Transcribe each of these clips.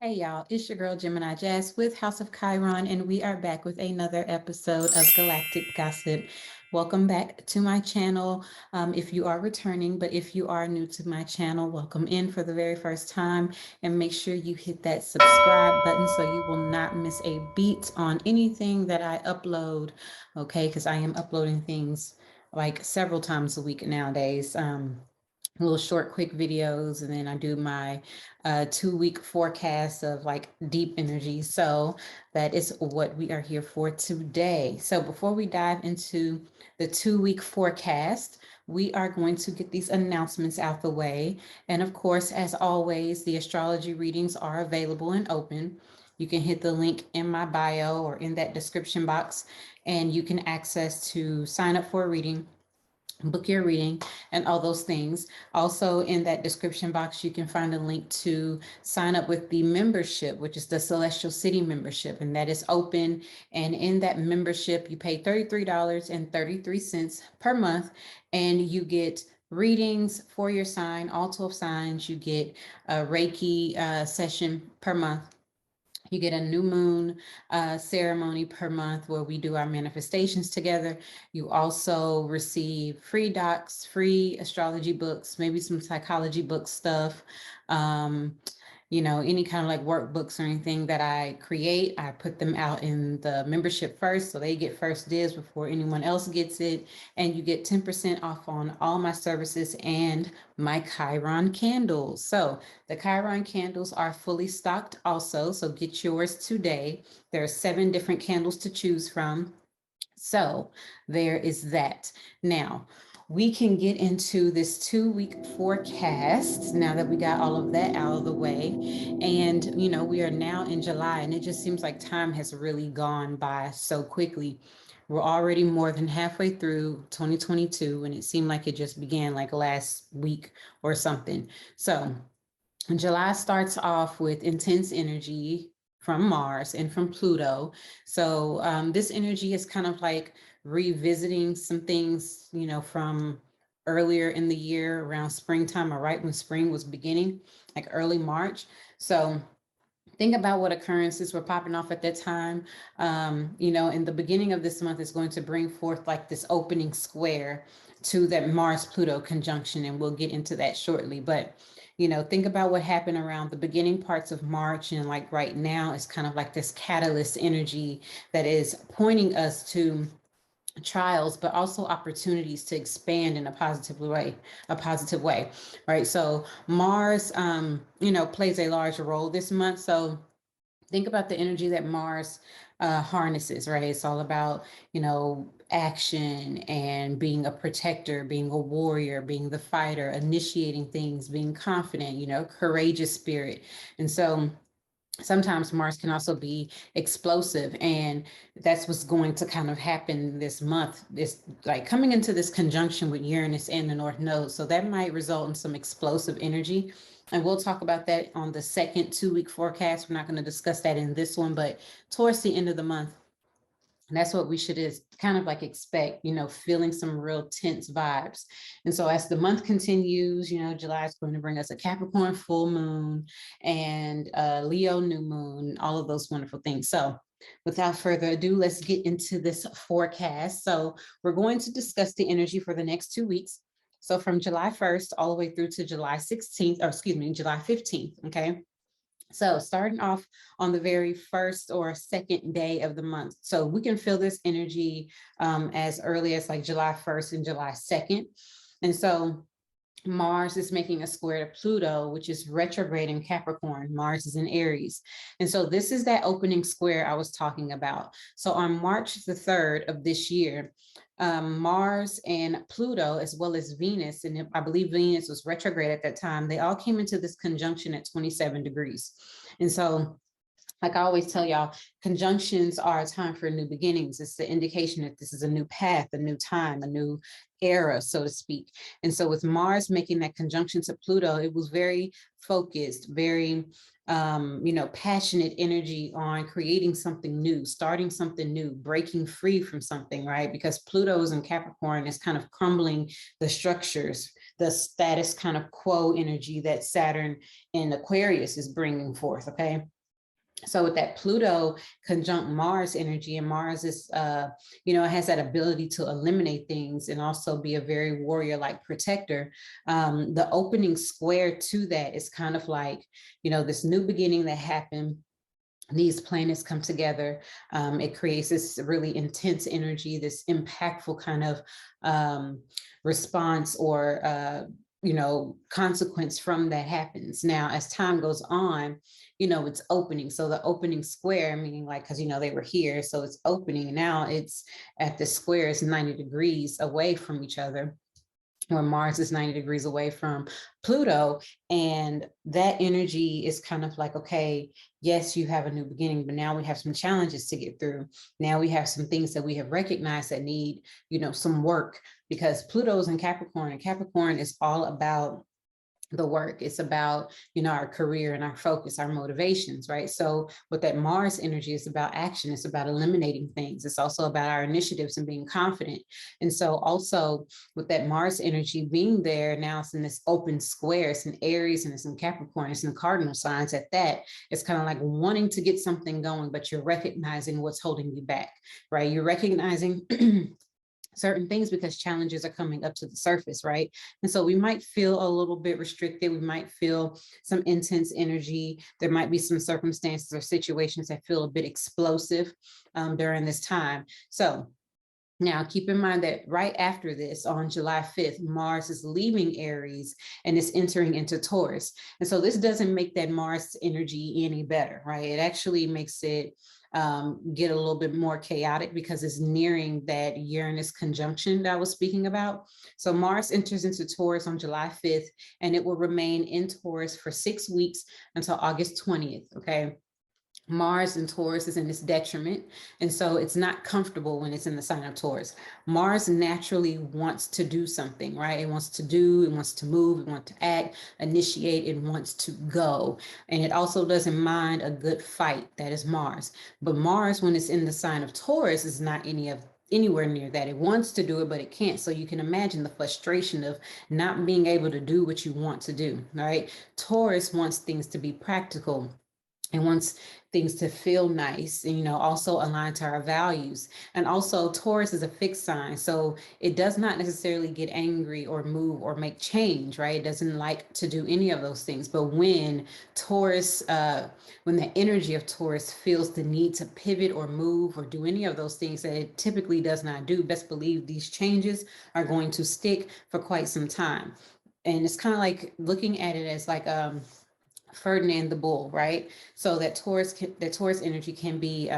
Hey y'all, it's your girl Gemini Jazz with House of Chiron, and we are back with another episode of Galactic Gossip. Welcome back to my channel if you are returning, but if you are new to my channel, welcome in for the very first time, and make sure you hit that subscribe button so you will not miss a beat on anything that I upload, okay? Because I am uploading things like several times a week nowadays. Little short, quick videos, and then I do my 2 week forecast of like deep energy. So that is what we are here for today. So before we dive into the 2 week forecast, we are going to get these announcements out the way. And of course, as always, the astrology readings are available and open. You can hit the link in my bio or in that description box, and you can access to sign up for a reading, book your reading, and all those things. Also, in that description box, you can find a link to sign up with the membership, which is the Celestial City membership, and that is open. And in that membership, you pay $33.33 per month, and you get readings for your sign, all 12 signs. You get a Reiki session per month. You get a new moon ceremony per month where we do our manifestations together. You also receive free docs, free astrology books, maybe some psychology book stuff. Um, any kind of like workbooks or anything that I create, I put them out in the membership first. So they get first dibs before anyone else gets it. And you get 10% off on all my services and my Chiron candles. So the Chiron candles are fully stocked also. So get yours today. There are 7 different candles to choose from. So there is that. Now, we can get into this 2 week forecast now that we got all of that out of the way. And, we are now in July, and it just seems like time has really gone by so quickly. We're already more than halfway through 2022, and it seemed like it just began like last week or something. So, July starts off with intense energy from Mars and from Pluto. So this energy is kind of like revisiting some things, from earlier in the year around springtime, or right when spring was beginning, like early March. So think about what occurrences were popping off at that time. In the beginning of this month is going to bring forth like this opening square to that Mars-Pluto conjunction, and we'll get into that shortly. But think about what happened around the beginning parts of March, and like right now, it's kind of like this catalyst energy that is pointing us to trials, but also opportunities to expand in a positive way, right? So Mars, plays a large role this month. So think about the energy that Mars harnesses, right? It's all about, action and being a protector, being a warrior, being the fighter, initiating things, being confident, courageous spirit. And so sometimes Mars can also be explosive, and that's what's going to kind of happen this month. It's like coming into this conjunction with Uranus and the North Node. So that might result in some explosive energy. And we'll talk about that on the second 2 week forecast. We're not going to discuss that in this one, but towards the end of the month, and that's what we should is kind of like expect, feeling some real tense vibes. And so as the month continues, July is going to bring us a Capricorn full moon and Leo new moon, all of those wonderful things. So without further ado, let's get into this forecast. So we're going to discuss the energy for the next 2 weeks. So from July 1st all the way through to July 16th, or excuse me, July 15th, okay? So starting off on the very first or second day of the month. So we can feel this energy as early as like July 1st and July 2nd. And so Mars is making a square to Pluto, which is retrograde in Capricorn. Mars is in Aries. And so this is that opening square I was talking about. So on March the 3rd of this year, Mars and Pluto, as well as Venus, and I believe Venus was retrograde at that time, they all came into this conjunction at 27 degrees. And so like I always tell y'all, conjunctions are a time for new beginnings. It's the indication that this is a new path, a new time, a new era, so to speak. And so with Mars making that conjunction to Pluto, it was very focused, very passionate energy on creating something new, starting something new, breaking free from something, right? Because Pluto is in Capricorn, is kind of crumbling the structures, the status kind of quo energy that Saturn in Aquarius is bringing forth, okay? So with that Pluto conjunct Mars energy, and Mars is, it has that ability to eliminate things and also be a very warrior-like protector. The opening square to that is kind of like, this new beginning that happened. These planets come together. It creates this really intense energy, this impactful kind of response or consequence from that happens. Now, as time goes on, it's opening. So the opening square, meaning like, because, they were here, so it's opening. Now it's at the square, it's 90 degrees away from each other, where Mars is 90 degrees away from Pluto. And that energy is kind of like, okay, yes, you have a new beginning, but now we have some challenges to get through. Now we have some things that we have recognized that need, some work, because Pluto's in Capricorn, and Capricorn is all about the work. It's about, our career and our focus, our motivations, right? So with that Mars energy, it's about action. It's about eliminating things. It's also about our initiatives and being confident. And so also with that Mars energy being there, now it's in this open square, it's in Aries and it's in Capricorn, it's in cardinal signs at that. It's kind of like wanting to get something going, but you're recognizing what's holding you back, right? You're recognizing certain things because challenges are coming up to the surface, right? And so we might feel a little bit restricted. We might feel some intense energy. There might be some circumstances or situations that feel a bit explosive during this time. So now, keep in mind that right after this, on July 5th, Mars is leaving Aries and is entering into Taurus. And so this doesn't make that Mars energy any better, right? It actually makes it get a little bit more chaotic because it's nearing that Uranus conjunction that I was speaking about. So Mars enters into Taurus on July 5th, and it will remain in Taurus for 6 weeks until August 20th, okay? Mars in Taurus is in its detriment, and so it's not comfortable when it's in the sign of Taurus. Mars naturally wants to do something, right? It wants to do, it wants to move, it wants to act, initiate, it wants to go. And it also doesn't mind a good fight. That is Mars. But Mars, when it's in the sign of Taurus, is not anywhere near that. It wants to do it, but it can't. So you can imagine the frustration of not being able to do what you want to do, right? Taurus wants things to be practical and wants things to feel nice and, also align to our values. And also Taurus is a fixed sign. So it does not necessarily get angry or move or make change, right? It doesn't like to do any of those things. But when Taurus, when the energy of Taurus feels the need to pivot or move or do any of those things that it typically does not do, best believe these changes are going to stick for quite some time. And it's kind of like looking at it as like, Ferdinand the Bull, right? So that Taurus energy can be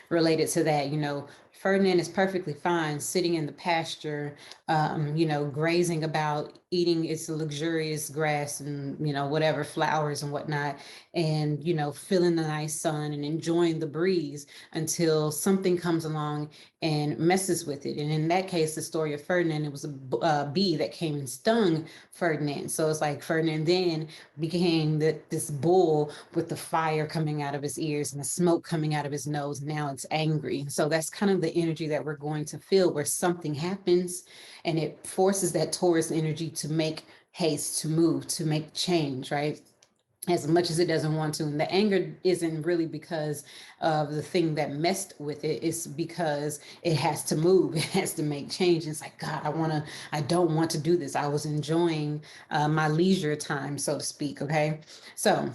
related to that. Ferdinand is perfectly fine sitting in the pasture, grazing about, eating its luxurious grass and, whatever flowers and whatnot, and, feeling the nice sun and enjoying the breeze until something comes along and messes with it. And in that case, the story of Ferdinand, it was a bee that came and stung Ferdinand. So it's like Ferdinand then became this bull with the fire coming out of his ears and the smoke coming out of his nose. Now it's angry. So that's kind of the energy that we're going to feel, where something happens and it forces that Taurus energy to make haste, to move, to make change, right? As much as it doesn't want to. And the anger isn't really because of the thing that messed with it. It's because it has to move. It has to make change. It's like, God, I don't want to do this. I was enjoying my leisure time, so to speak. Okay. So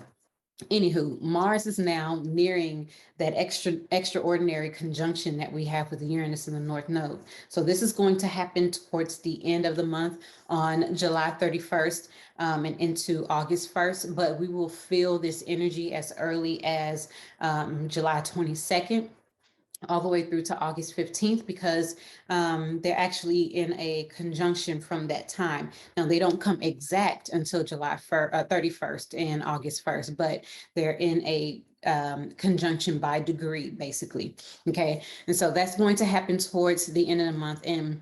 anywho, Mars is now nearing that extraordinary conjunction that we have with Uranus in the North Node. So this is going to happen towards the end of the month on July 31st and into August 1st, but we will feel this energy as early as July 22nd. All the way through to August 15th, because they're actually in a conjunction from that time. Now, they don't come exact until July 31st and August 1st, but they're in a conjunction by degree, basically. Okay. And so that's going to happen towards the end of the month. And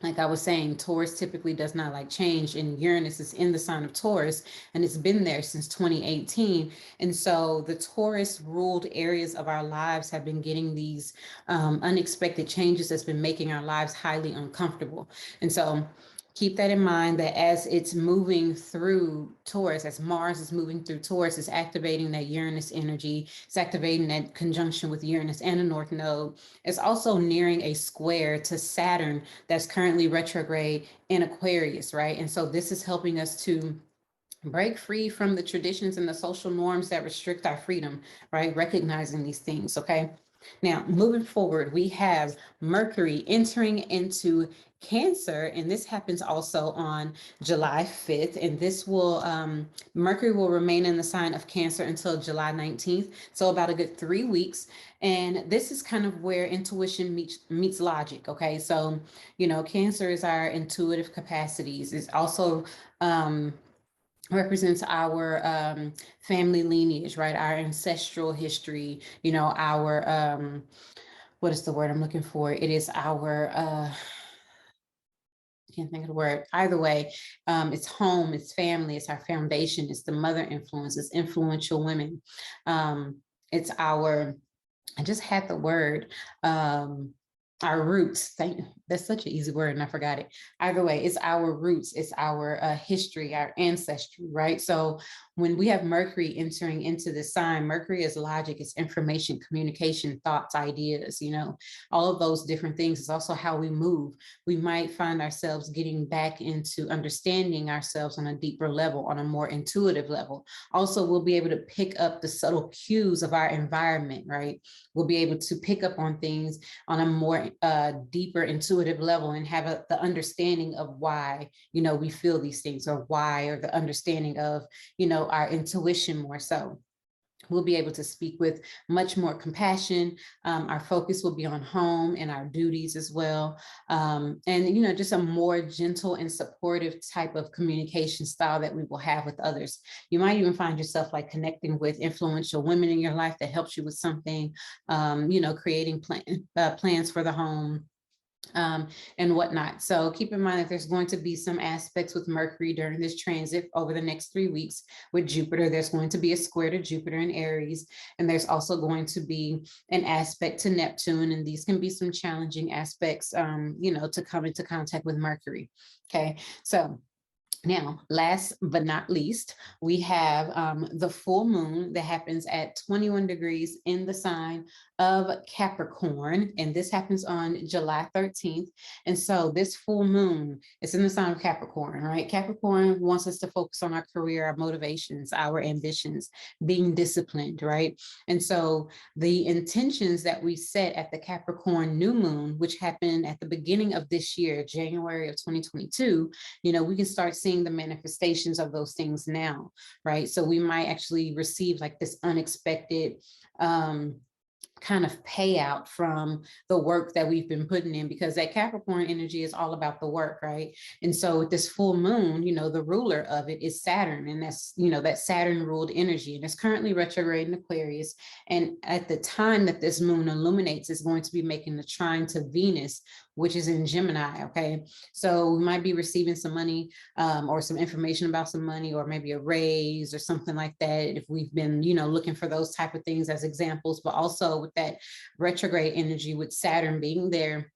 like I was saying, Taurus typically does not like change, and Uranus is in the sign of Taurus, and it's been there since 2018. And so the Taurus ruled areas of our lives have been getting these unexpected changes that's been making our lives highly uncomfortable. And so keep that in mind, that as it's moving through Taurus, as Mars is moving through Taurus, it's activating that Uranus energy. It's activating that conjunction with Uranus and the North Node. It's also nearing a square to Saturn that's currently retrograde in Aquarius, right? And so this is helping us to break free from the traditions and the social norms that restrict our freedom, right? Recognizing these things, okay? Now, moving forward, we have Mercury entering into Cancer, and this happens also on July 5th. And this will, Mercury will remain in the sign of Cancer until July 19th. So about a good 3 weeks. And this is kind of where intuition meets logic, okay? So, you know, Cancer is our intuitive capacities. It's also, represents our family lineage, right? Our ancestral history, you know, our what is the word I'm looking for? It is our I can't think of the word. Either way, it's home, it's family, it's our foundation, it's the mother influence, it's influential women. It's our, I just had the word, our roots. That's such an easy word and I forgot it. Either way, it's our roots, it's our history, our ancestry, right? So when we have Mercury entering into the sign, Mercury is logic, it's information, communication, thoughts, ideas, you know, all of those different things. It's also how we move. We might find ourselves getting back into understanding ourselves on a deeper level, on a more intuitive level. Also, we'll be able to pick up the subtle cues of our environment, right? We'll be able to pick up on things on a more deeper intuitive level and have the understanding of why, you know, we feel these things, or why, or the understanding of, you know, our intuition more so. We'll be able to speak with much more compassion. Our focus will be on home and our duties as well. And, you know, just a more gentle and supportive type of communication style that we will have with others. You might even find yourself like connecting with influential women in your life that helps you with something, you know, creating plans for the home, and whatnot. So keep in mind that there's going to be some aspects with Mercury during this transit over the next 3 weeks. With Jupiter, there's going to be a square to Jupiter in Aries, and there's also going to be an aspect to Neptune, and these can be some challenging aspects, you know, to come into contact with Mercury. Okay, so now, last but not least, we have the full moon that happens at 21 degrees in the sign of Capricorn, and this happens on July 13th. And so this full moon is in the sign of Capricorn, right? Capricorn wants us to focus on our career, our motivations, our ambitions, being disciplined, right? And so the intentions that we set at the Capricorn new moon, which happened at the beginning of this year, January of 2022, you know, we can start seeing the manifestations of those things now, right? So we might actually receive like this unexpected kind of payout from the work that we've been putting in, because that Capricorn energy is all about the work, right? And so with this full moon, you know, the ruler of it is Saturn, and that's, you know, that Saturn ruled energy, and it's currently retrograde in Aquarius. And at the time that this moon illuminates, it's going to be making the trine to Venus, which is in Gemini, okay? So we might be receiving some money, or some information about some money, or maybe a raise or something like that, if we've been, you know, looking for those type of things as examples. But also with that retrograde energy, with Saturn being there,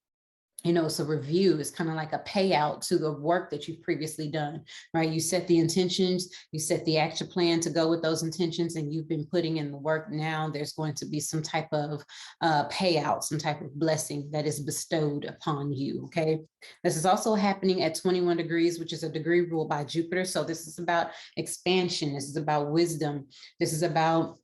you know, it's a review. It's kind of like a payout to the work that you've previously done, right? You set the intentions, you set the action plan to go with those intentions, and you've been putting in the work. Now there's going to be some type of payout, some type of blessing that is bestowed upon you, okay? This is also happening at 21 degrees, which is a degree ruled by Jupiter. So this is about expansion. This is about wisdom. This is about,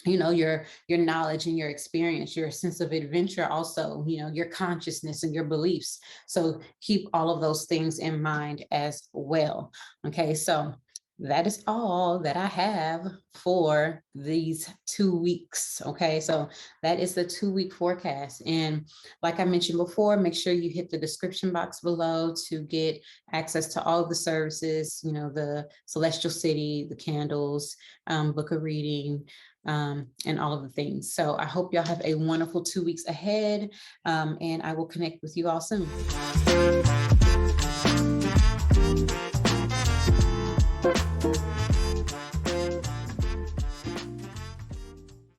you know, your knowledge and your experience, your sense of adventure, also, you know, your consciousness and your beliefs. So keep all of those things in mind as well. Okay, so that is all that I have for these 2 weeks. Okay, so that is the 2-week forecast. And like I mentioned before, make sure you hit the description box below to get access to all of the services, you know, the Celestial City, the candles, book a reading, and all of the things. So I hope y'all have a wonderful 2 weeks ahead, and I will connect with you all soon.